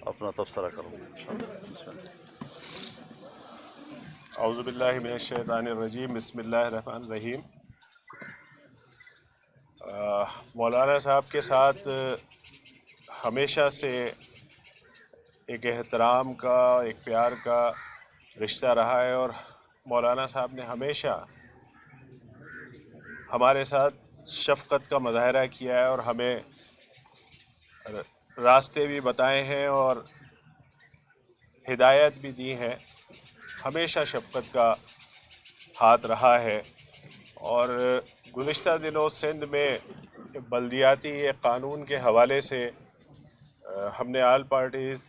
اپنا تبصرہ کروں گا انشاءاللہ۔ بسم اللہ۔ اعوذ باللہ من الشیطان الرجیم، بسم اللہ الرحمن الرحیم۔ مولانا صاحب کے ساتھ ہمیشہ سے ایک احترام کا، ایک پیار کا رشتہ رہا ہے، اور مولانا صاحب نے ہمیشہ ہمارے ساتھ شفقت کا مظاہرہ کیا ہے اور ہمیں راستے بھی بتائے ہیں اور ہدایت بھی دی ہے۔ ہمیشہ شفقت کا ہاتھ رہا ہے، اور گزشتہ دنوں سندھ میں بلدیاتی قانون کے حوالے سے ہم نے آل پارٹیز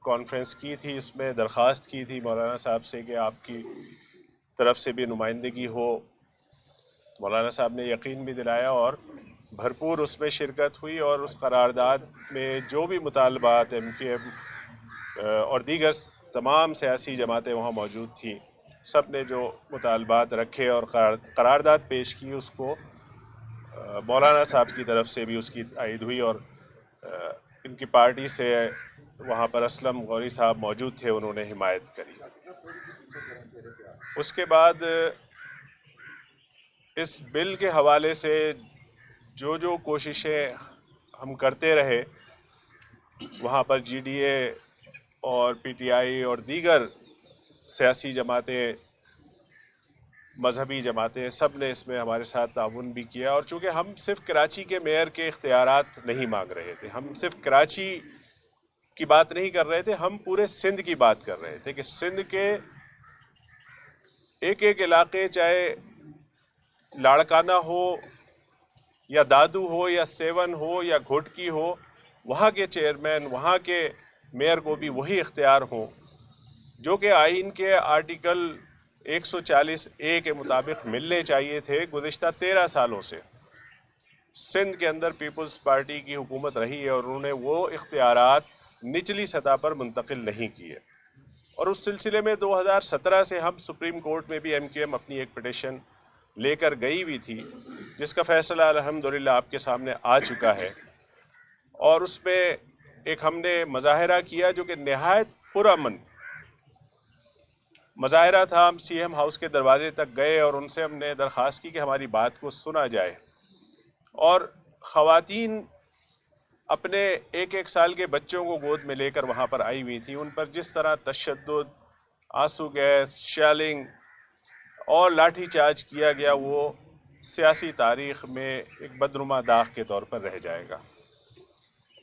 کانفرنس کی تھی، اس میں درخواست کی تھی مولانا صاحب سے کہ آپ کی طرف سے بھی نمائندگی ہو۔ مولانا صاحب نے یقین بھی دلایا اور بھرپور اس میں شرکت ہوئی، اور اس قرارداد میں جو بھی مطالبات ایم کیو ایم اور دیگر تمام سیاسی جماعتیں وہاں موجود تھیں، سب نے جو مطالبات رکھے اور قرارداد پیش کی، اس کو مولانا صاحب کی طرف سے بھی اس کی تائید ہوئی، اور ان کی پارٹی سے وہاں پر اسلم غوری صاحب موجود تھے، انہوں نے حمایت کری۔ اس کے بعد اس بل کے حوالے سے جو کوششیں ہم کرتے رہے، وہاں پر جی ڈی اے اور پی ٹی آئی اور دیگر سیاسی جماعتیں، مذہبی جماعتیں، سب نے اس میں ہمارے ساتھ تعاون بھی کیا، اور چونکہ ہم صرف کراچی کے میئر کے اختیارات نہیں مانگ رہے تھے، ہم صرف کراچی کی بات نہیں کر رہے تھے، ہم پورے سندھ کی بات کر رہے تھے کہ سندھ کے ایک ایک علاقے، چاہے لاڑکانہ ہو یا دادو ہو یا سیون ہو یا گھوٹکی ہو، وہاں کے چیئرمین، وہاں کے میئر کو بھی وہی اختیار ہوں جو کہ آئین کے آرٹیکل 140A کے مطابق ملنے چاہیے تھے۔ گزشتہ 13 سالوں سے سندھ کے اندر پیپلز پارٹی کی حکومت رہی ہے، اور انہوں نے وہ اختیارات نچلی سطح پر منتقل نہیں کیے، اور اس سلسلے میں 2017 سے ہم سپریم کورٹ میں بھی ایم کیو ایم اپنی ایک پٹیشن لے کر گئی بھی تھی، جس کا فیصلہ الحمدللہ آپ کے سامنے آ چکا ہے، اور اس میں ایک ہم نے مظاہرہ کیا جو کہ نہایت پرامن مظاہرہ تھا۔ ہم سی ایم ہاؤس کے دروازے تک گئے اور ان سے ہم نے درخواست کی کہ ہماری بات کو سنا جائے، اور خواتین اپنے ایک ایک سال کے بچوں کو گود میں لے کر وہاں پر آئی ہوئی تھیں، ان پر جس طرح تشدد، آنسو گیس، شیلنگ اور لاٹھی چارج کیا گیا، وہ سیاسی تاریخ میں ایک بدنما داغ کے طور پر رہ جائے گا۔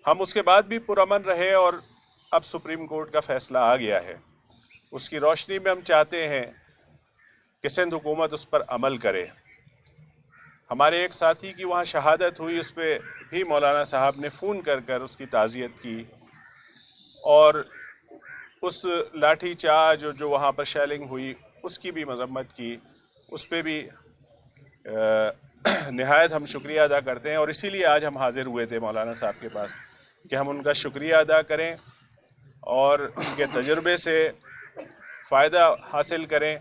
ہم اس کے بعد بھی پرامن رہے، اور اب سپریم کورٹ کا فیصلہ آ گیا ہے، اس کی روشنی میں ہم چاہتے ہیں کہ سندھ حکومت اس پر عمل کرے۔ ہمارے ایک ساتھی کی وہاں شہادت ہوئی، اس پہ بھی مولانا صاحب نے فون کر کر اس کی تعزیت کی، اور اس لاٹھی چارج جو وہاں پر شیلنگ ہوئی اس کی بھی مذمت کی، اس پہ بھی نہایت ہم شکریہ ادا کرتے ہیں، اور اسی لیے آج ہم حاضر ہوئے تھے مولانا صاحب کے پاس کہ ہم ان کا شکریہ ادا کریں اور ان کے تجربے سے فائدہ حاصل کریں،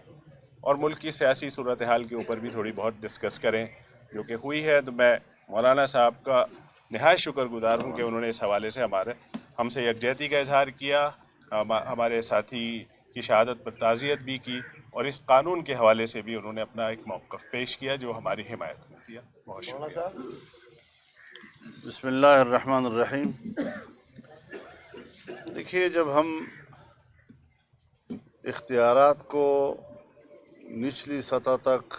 اور ملک کی سیاسی صورتحال کے اوپر بھی تھوڑی بہت ڈسکس کریں، جو کہ ہوئی ہے۔ تو میں مولانا صاحب کا نہایت شکر گزار ہوں کہ انہوں نے اس حوالے سے ہم سے یکجہتی کا اظہار کیا، ہمارے ساتھی کی شہادت پر تعزیت بھی کی، اور اس قانون کے حوالے سے بھی انہوں نے اپنا ایک موقف پیش کیا جو ہماری حمایت کرتی ہے۔ بہت شکریہ۔ بسم اللہ الرحمن الرحیم۔ دیکھیے، جب ہم اختیارات کو نچلی سطح تک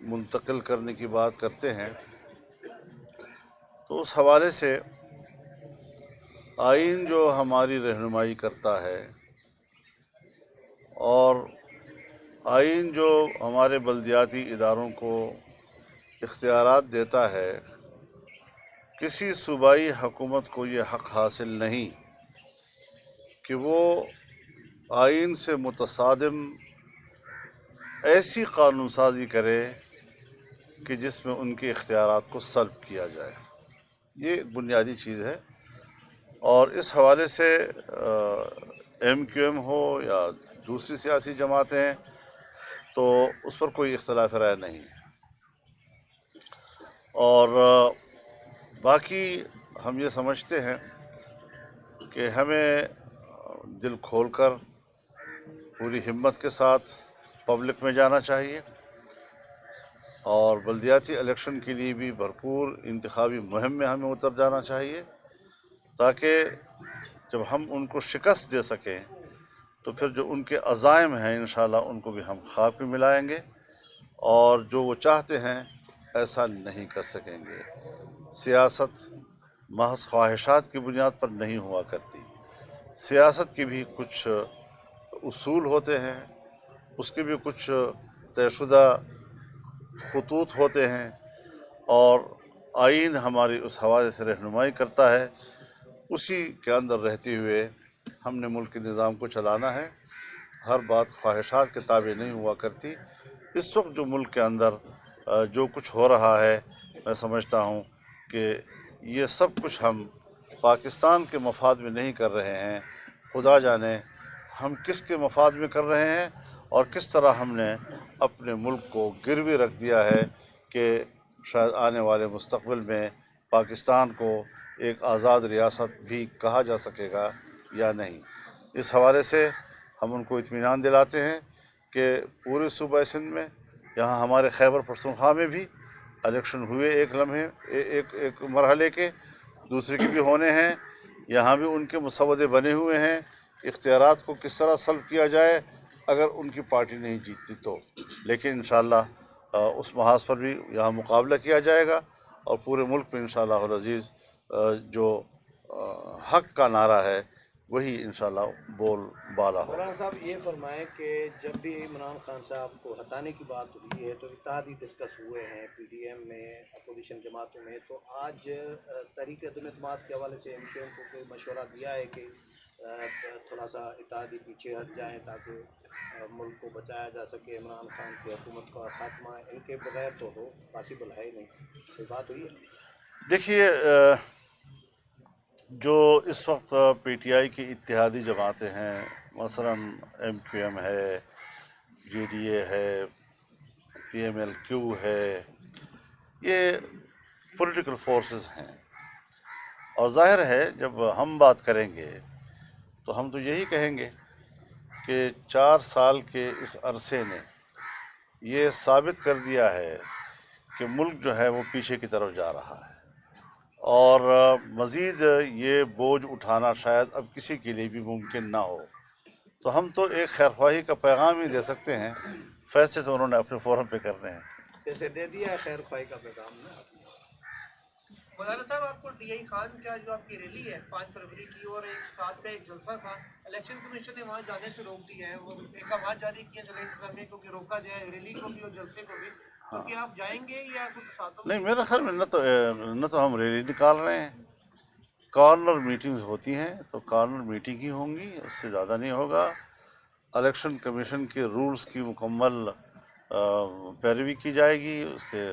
منتقل کرنے کی بات کرتے ہیں تو اس حوالے سے آئین جو ہماری رہنمائی کرتا ہے اور آئین جو ہمارے بلدیاتی اداروں کو اختیارات دیتا ہے، کسی صوبائی حکومت کو یہ حق حاصل نہیں کہ وہ آئین سے متصادم ایسی قانون سازی کرے کہ جس میں ان کے اختیارات کو سلب کیا جائے۔ یہ ایک بنیادی چیز ہے، اور اس حوالے سے ایم کیو ایم ہو یا دوسری سیاسی جماعتیں، تو اس پر کوئی اختلاف رائے نہیں۔ اور باقی ہم یہ سمجھتے ہیں کہ ہمیں دل کھول کر پوری ہمت کے ساتھ پبلک میں جانا چاہیے، اور بلدیاتی الیکشن کے لیے بھی بھرپور انتخابی مہم میں ہمیں اتر جانا چاہیے، تاکہ جب ہم ان کو شکست دے سکیں تو پھر جو ان کے عزائم ہیں انشاءاللہ ان کو بھی ہم خاک میں ملائیں گے، اور جو وہ چاہتے ہیں ایسا نہیں کر سکیں گے۔ سیاست محض خواہشات کی بنیاد پر نہیں ہوا کرتی، سیاست کے بھی کچھ اصول ہوتے ہیں، اس کے بھی کچھ طے شدہ خطوط ہوتے ہیں، اور آئین ہماری اس حوالے سے رہنمائی کرتا ہے۔ اسی کے اندر رہتے ہوئے ہم نے ملک کے نظام کو چلانا ہے، ہر بات خواہشات کے تابع نہیں ہوا کرتی۔ اس وقت جو ملک کے اندر جو کچھ ہو رہا ہے، میں سمجھتا ہوں کہ یہ سب کچھ ہم پاکستان کے مفاد میں نہیں کر رہے ہیں، خدا جانے ہم کس کے مفاد میں کر رہے ہیں، اور کس طرح ہم نے اپنے ملک کو گروی رکھ دیا ہے کہ شاید آنے والے مستقبل میں پاکستان کو ایک آزاد ریاست بھی کہا جا سکے گا یا نہیں۔ اس حوالے سے ہم ان کو اطمینان دلاتے ہیں کہ پورے صوبہ سندھ میں، یہاں ہمارے خیبر پختونخوا میں بھی الیکشن ہوئے ایک مرحلے کے، دوسرے کے بھی ہونے ہیں، یہاں بھی ان کے مسودے بنے ہوئے ہیں، اختیارات کو کس طرح سلب کیا جائے اگر ان کی پارٹی نہیں جیتتی تو، لیکن انشاءاللہ اس محاذ پر بھی یہاں مقابلہ کیا جائے گا، اور پورے ملک میں انشاءاللہ العزیز جو حق کا نعرہ ہے وہی انشاءاللہ بول بالا ہو۔ مولانا صاحب یہ فرمائیں کہ جب بھی عمران خان صاحب کو ہٹانے کی بات ہوئی ہے تو اتحادی ڈسکس ہوئے ہیں پی ڈی ایم میں، اپوزیشن جماعتوں میں، تو آج تحریک عدم اعتماد کے حوالے سے ایم کیو ایم کو کوئی مشورہ دیا ہے کہ تھوڑا سا اتحادی پیچھے ہٹ جائیں تاکہ ملک کو بچایا جا سکے، عمران خان کی حکومت کا خاتمہ ان کے بغیر تو ہو پاسبل ہے ہی نہیں، کوئی بات ہوئی ہے؟ دیکھیے، جو اس وقت پی ٹی آئی کی اتحادی جماعتیں ہیں، مثلا ایم کیو ایم ہے، جی ڈی اے ہے، پی ایم ایل کیو ہے، یہ پولیٹیکل فورسز ہیں، اور ظاہر ہے جب ہم بات کریں گے تو ہم تو یہی کہیں گے کہ 4 سال کے اس عرصے نے یہ ثابت کر دیا ہے کہ ملک جو ہے وہ پیچھے کی طرف جا رہا ہے، اور مزید یہ بوجھ اٹھانا شاید اب کسی کے لیے بھی ممکن نہ ہو۔ تو ہم تو ایک خیرخواہی کا پیغام ہی دے سکتے ہیں، فیصلے تو انہوں نے اپنے فورم پہ کرنے ہیں۔ جیسے دے دیا ہے خیر خواہی کا پیغام نا۔ مولانا صاحب، آپ کو ڈی آئی خان کا جو آپ کی ریلی ہے 5 فروری کی، اور ایک ساتھ کا ایک جلسہ تھا، الیکشن کمیشن نے وہاں جانے سے روک دی ہے، اور احکامات جاری کیے جگہ انتظامیہ کو کہ روکا جائے ریلی کو بھی اور جلسے کو بھی، تو کیا آپ جائیں گے یا کچھ ساتھوں؟ نہیں، میرے خیال میں نہ تو ہم ریلی نکال رہے ہیں، کارنر میٹنگز ہوتی ہیں تو کارنر میٹنگ ہی ہوں گی، اس سے زیادہ نہیں ہوگا۔ الیکشن کمیشن کے رولز کی مکمل پیروی کی جائے گی، اس کے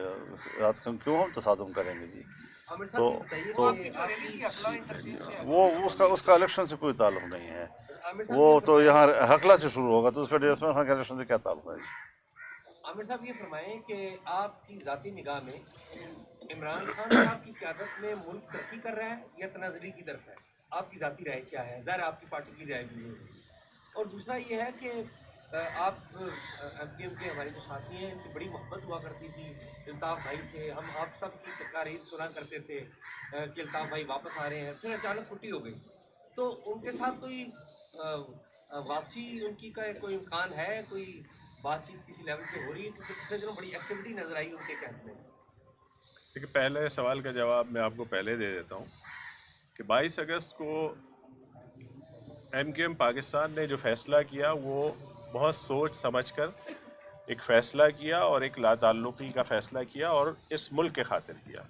ساتھ کیوں ہم تصادم کریں گے جی؟ تو وہ اس کا الیکشن سے کوئی تعلق نہیں ہے، وہ تو یہاں حقلہ سے شروع ہوگا، تو اس کا ڈی ایس خان کے الیکشن سے کیا تعلق ہے جی؟ عامر صاحب یہ فرمائیں کہ آپ کی ذاتی نگاہ میں عمران خان صاحب کی قیادت میں ملک ترقی کر رہا ہے یا تنازلی کی طرف ہے؟ آپ کی ذاتی رائے کیا ہے؟ ظاہر آپ کی پارٹی کی رائے بھی ہے، اور دوسرا یہ ہے کہ آپ ایم پی ایم کے ہمارے جو ساتھی ہیں ان کی بڑی محبت ہوا کرتی تھی الطاف بھائی سے، ہم آپ سب کی تقاریر سنا کرتے تھے کہ الطاف بھائی واپس آ رہے ہیں، پھر اچانک چھٹی ہو گئی، تو ان کے ساتھ کوئی واپسی ان کی کا کوئی امکان ہے؟ کوئی بات چیت کسی لیول پہ ہو رہی ہے؟ کیونکہ پچھلے دنوں بڑی ایکٹیویٹی نظر آئی ان کے کیمپ میں۔ دیکھیے، پہلے سوال کا جواب میں آپ کو پہلے دے دیتا ہوں کہ 22 اگست کو ایم کیو ایم پاکستان نے جو فیصلہ کیا وہ بہت سوچ سمجھ کر ایک فیصلہ کیا، اور ایک لا تعلقی کا فیصلہ کیا، اور اس ملک کے خاطر کیا۔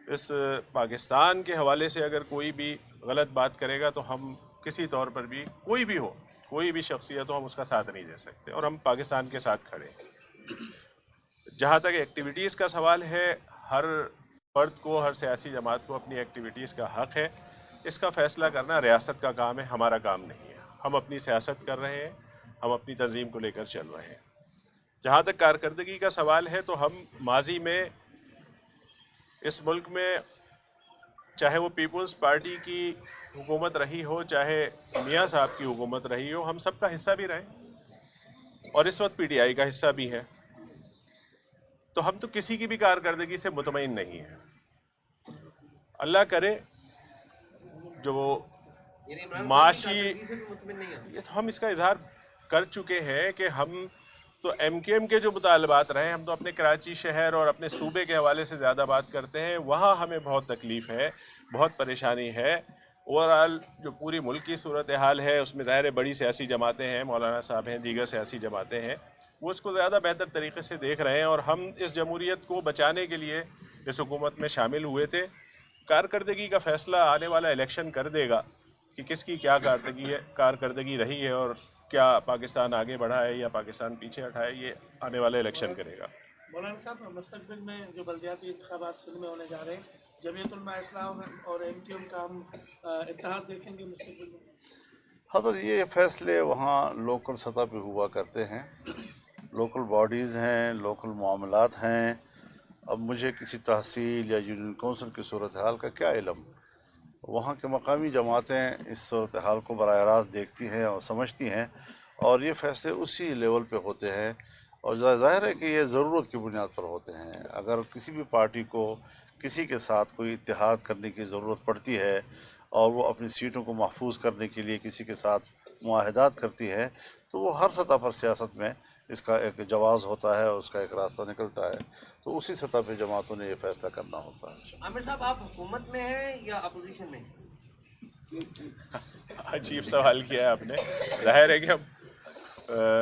اس پاکستان کے حوالے سے اگر کوئی بھی غلط بات کرے گا تو ہم کسی طور پر بھی، کوئی بھی ہو، کوئی بھی شخصیت ہو، ہم اس کا ساتھ نہیں دے سکتے، اور ہم پاکستان کے ساتھ کھڑے ہیں۔ جہاں تک ایکٹیویٹیز کا سوال ہے، ہر فرد کو، ہر سیاسی جماعت کو اپنی ایکٹیویٹیز کا حق ہے، اس کا فیصلہ کرنا ریاست کا کام ہے، ہمارا کام نہیں ہے۔ ہم اپنی سیاست کر رہے ہیں، ہم اپنی تنظیم کو لے کر چل رہے ہیں۔ جہاں تک کارکردگی کا سوال ہے تو ہم ماضی میں اس ملک میں چاہے وہ پیپلز پارٹی کی حکومت رہی ہو، چاہے میاں صاحب کی حکومت رہی ہو، ہم سب کا حصہ بھی رہے اور اس وقت پی ٹی آئی کا حصہ بھی ہے، تو ہم تو کسی کی بھی کارکردگی سے مطمئن نہیں ہیں۔ اللہ کرے جو یعنی عمران خان کی معاشی، کارکردگی سے بھی مطمئن نہیں ہیں۔ یہ تو ہم اس کا اظہار کر چکے ہیں کہ ہم تو ایم کیو ایم کے جو مطالبات رہے، ہم تو اپنے کراچی شہر اور اپنے صوبے کے حوالے سے زیادہ بات کرتے ہیں، وہاں ہمیں بہت تکلیف ہے، بہت پریشانی ہے۔ اوورآل جو پوری ملک کی صورتحال ہے اس میں ظاہر ہے بڑی سیاسی جماعتیں ہیں، مولانا صاحب ہیں، دیگر سیاسی جماعتیں ہیں، وہ اس کو زیادہ بہتر طریقے سے دیکھ رہے ہیں، اور ہم اس جمہوریت کو بچانے کے لیے اس حکومت میں شامل ہوئے تھے۔ کارکردگی کا فیصلہ آنے والا الیکشن کر دے گا کہ کس کی کیا کارکردگی رہی ہے اور کیا پاکستان آگے بڑھا ہے یا پاکستان پیچھے ہٹا ہے، یہ آنے والے الیکشن کرے گا۔ مولانا صاحب، مستقبل میں جو بلدیاتی انتخابات سندھ میں ہونے جا رہے ہیں، جمعیت علماء اسلام اور ایم کیو ایم کا ہم اتحاد دیکھیں گے مستقبل میں؟ حضرت یہ فیصلے وہاں لوکل سطح پہ ہوا کرتے ہیں، لوکل باڈیز ہیں، لوکل معاملات ہیں۔ اب مجھے کسی تحصیل یا یونین کونسل کی صورتحال کا کیا علم؟ وہاں کے مقامی جماعتیں اس صورتحال کو براہ راست دیکھتی ہیں اور سمجھتی ہیں، اور یہ فیصلے اسی لیول پہ ہوتے ہیں، اور ظاہر ہے کہ یہ ضرورت کی بنیاد پر ہوتے ہیں۔ اگر کسی بھی پارٹی کو کسی کے ساتھ کوئی اتحاد کرنے کی ضرورت پڑتی ہے اور وہ اپنی سیٹوں کو محفوظ کرنے کے لیے کسی کے ساتھ معاہدات کرتی ہے، تو وہ ہر سطح پر سیاست میں اس کا ایک جواز ہوتا ہے اور اس کا ایک راستہ نکلتا ہے، تو اسی سطح پہ جماعتوں نے یہ فیصلہ کرنا ہوتا ہے۔ عامر صاحب، آپ حکومت میں ہیں یا اپوزیشن میں؟ عجیب سوال کیا ہے آپ نے۔ ظاہر ہے کہ ہم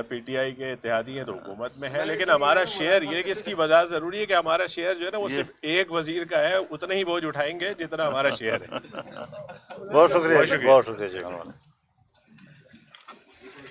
پی ٹی آئی کے اتحادی ہیں تو حکومت میں ہے، لیکن ہمارا شیئر، یہ کہ اس کی وضاحت ضروری ہے کہ ہمارا شیئر جو ہے نا وہ صرف ایک وزیر کا ہے، اتنا ہی بوجھ اٹھائیں گے جتنا ہمارا شیئر ہے۔ بہت شکریہ، بہت شکریہ جی۔